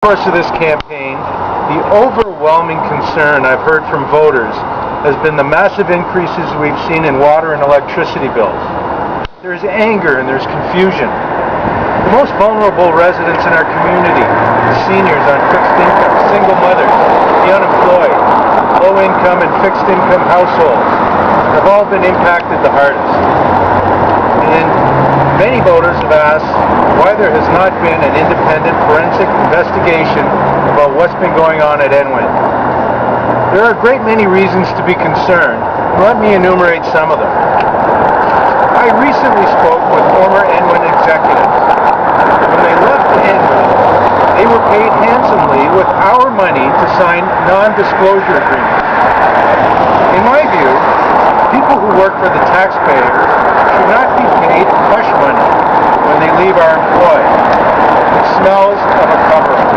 Over the course of this campaign, the overwhelming concern I've heard from voters has been the massive increases we've seen in water and electricity bills. There's anger and there's confusion. The most vulnerable residents in our community, the seniors on fixed income, single mothers, the unemployed, low-income and fixed-income households, have all been impacted the hardest. And many voters have asked why there has not been an independent forensic investigation about what's been going on at Enwin. There are a great many reasons to be concerned. Let me enumerate some of them. I recently spoke with former Enwin executives. When they left Enwin, they were paid handsomely with our money to sign non-disclosure agreements. In my view, people who work for the taxpayer should not be paid hush money when they leave our employ. It smells of a cover-up.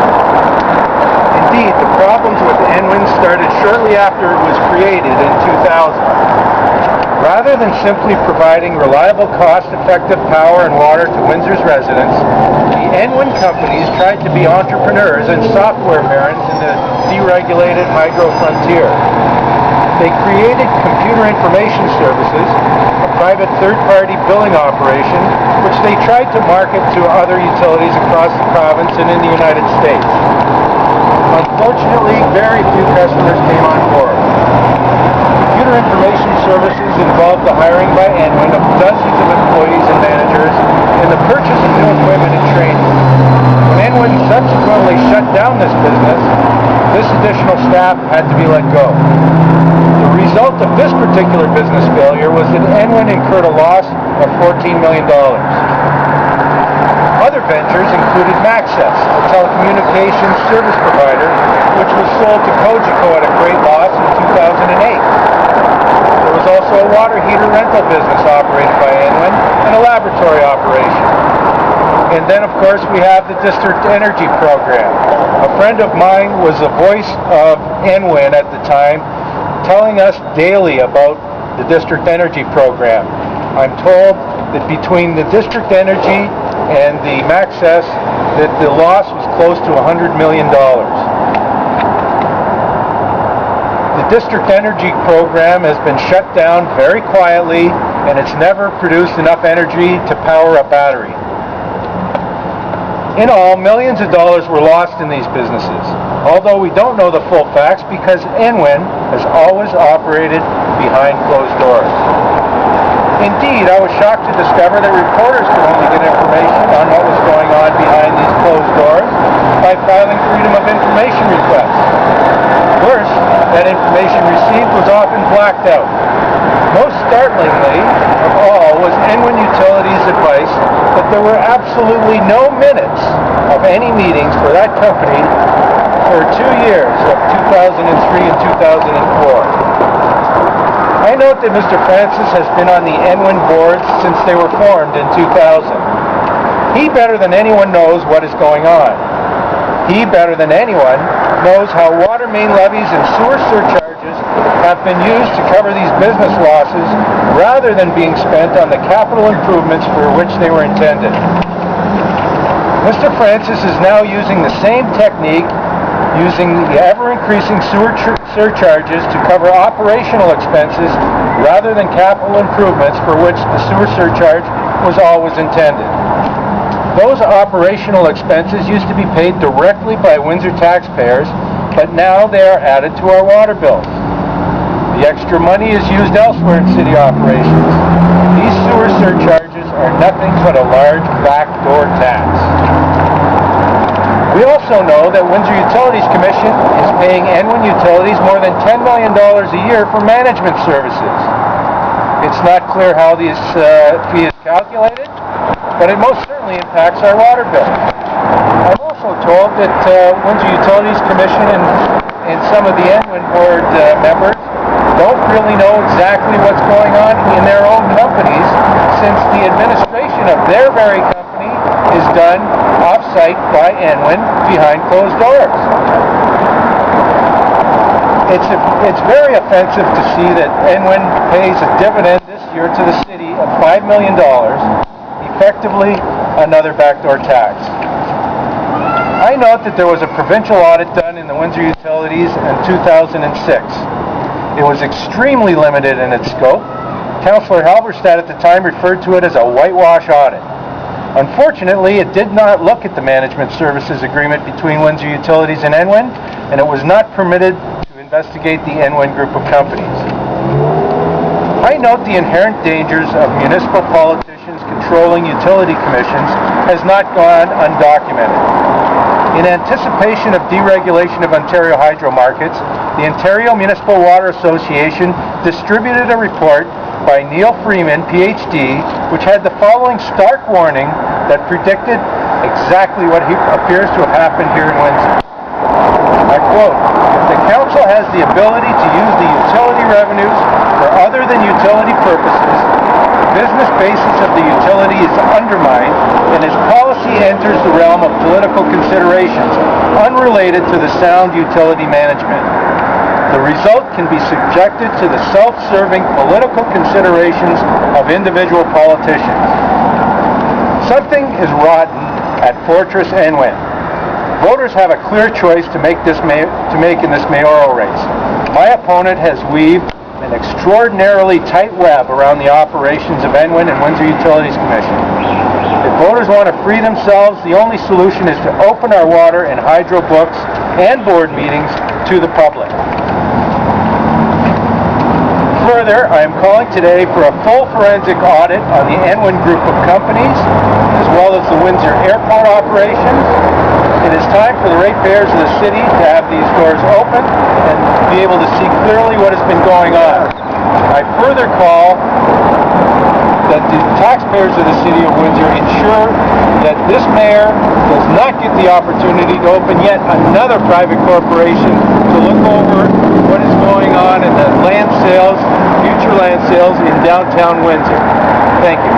Indeed, the problems with Enwin started shortly after it was created in 2000. Rather than simply providing reliable, cost-effective power and water to Windsor's residents, the Enwin companies tried to be entrepreneurs and software barons in the deregulated hydro frontier. They created Computer Information Services, a private third-party billing operation, which they tried to market to other utilities across the province and in the United States. Unfortunately, very few customers came on board. Computer Information Services involved the hiring by Enwin of dozens of employees and managers and the purchase of new equipment and training. When Enwin subsequently shut down this business, this additional staff had to be let go. The result of this particular business failure was that Enwin incurred a loss of $14 million. Other ventures included Maxess, a telecommunications service provider, which was sold to Cogeco at a great loss in 2008. There was also a water heater rental business operated by Enwin and a laboratory operation. And then, of course, we have the District Energy Program. A friend of mine was the voice of Enwin at the time, telling us daily about the District Energy Program. I'm told that between the District Energy and the Maxess, that the loss was close to $100 million. The District Energy Program has been shut down very quietly, and it's never produced enough energy to power a battery. In all, millions of dollars were lost in these businesses, although we don't know the full facts because Enwin has always operated behind closed doors. Indeed, I was shocked to discover that reporters could only get information on what was going on behind these closed doors by filing Freedom of Information requests. Worse, that information received was often blacked out. Most startlingly of all was Enwin Utilities' advice that there were absolutely no minutes of any meetings for that company for 2 years of 2003 and 2004. I note that Mr. Francis has been on the Enwin board since they were formed in 2000. He better than anyone knows what is going on. He better than anyone knows how water main levies and sewer surcharges have been used to cover these business losses rather than being spent on the capital improvements for which they were intended. Mr. Francis is now using the same technique, using the ever-increasing sewer surcharges to cover operational expenses rather than capital improvements for which the sewer surcharge was always intended. Those operational expenses used to be paid directly by Windsor taxpayers, but now they are added to our water bills. The extra money is used elsewhere in city operations. These sewer surcharges are nothing but a large backdoor tax. We also know that Windsor Utilities Commission is paying Enwin Utilities more than $10 million a year for management services. It's not clear how this fee is calculated, but it most certainly impacts our water bill. I'm also told that Windsor Utilities Commission and some of the Enwin board members don't really know exactly what's going on in their own companies, since the administration of their very company is done off-site by Enwin behind closed doors. It's very offensive to see that Enwin pays a dividend this year to the city of $5 million, effectively another backdoor tax. I note that there was a provincial audit done in the Windsor Utilities in 2006. It was extremely limited in its scope. Councillor Halberstadt at the time referred to it as a whitewash audit. Unfortunately, it did not look at the management services agreement between Windsor Utilities and Enwin, and it was not permitted to investigate the Enwin group of companies. I note the inherent dangers of municipal politicians controlling utility commissions has not gone undocumented. In anticipation of deregulation of Ontario hydro markets, the Ontario Municipal Water Association distributed a report by Neil Freeman, PhD, which had the following stark warning that predicted exactly what appears to have happened here in Windsor. I quote, "If the council has the ability to use the utility revenues for other than utility purposes, the business basis of the utility is undermined and its policy enters the realm of political considerations unrelated to the sound utility management. The result can be subjected to the self-serving political considerations of individual politicians. Something is rotten at Fortress Enwin. Voters have a clear choice to make in this mayoral race. My opponent has weaved an extraordinarily tight web around the operations of Enwin and Windsor Utilities Commission. If voters want to free themselves, the only solution is to open our water and hydro books and board meetings to the public. Further, I am calling today for a full forensic audit on the Enwin group of companies, as well as the Windsor Airport operations. It is time for the ratepayers of the city to have these doors open and be able to see clearly what has been going on. I further call that the taxpayers of the city of Windsor ensure that this mayor does not get the opportunity to open yet another private corporation to look over what is going on in the land sales, future land sales in downtown Windsor. Thank you.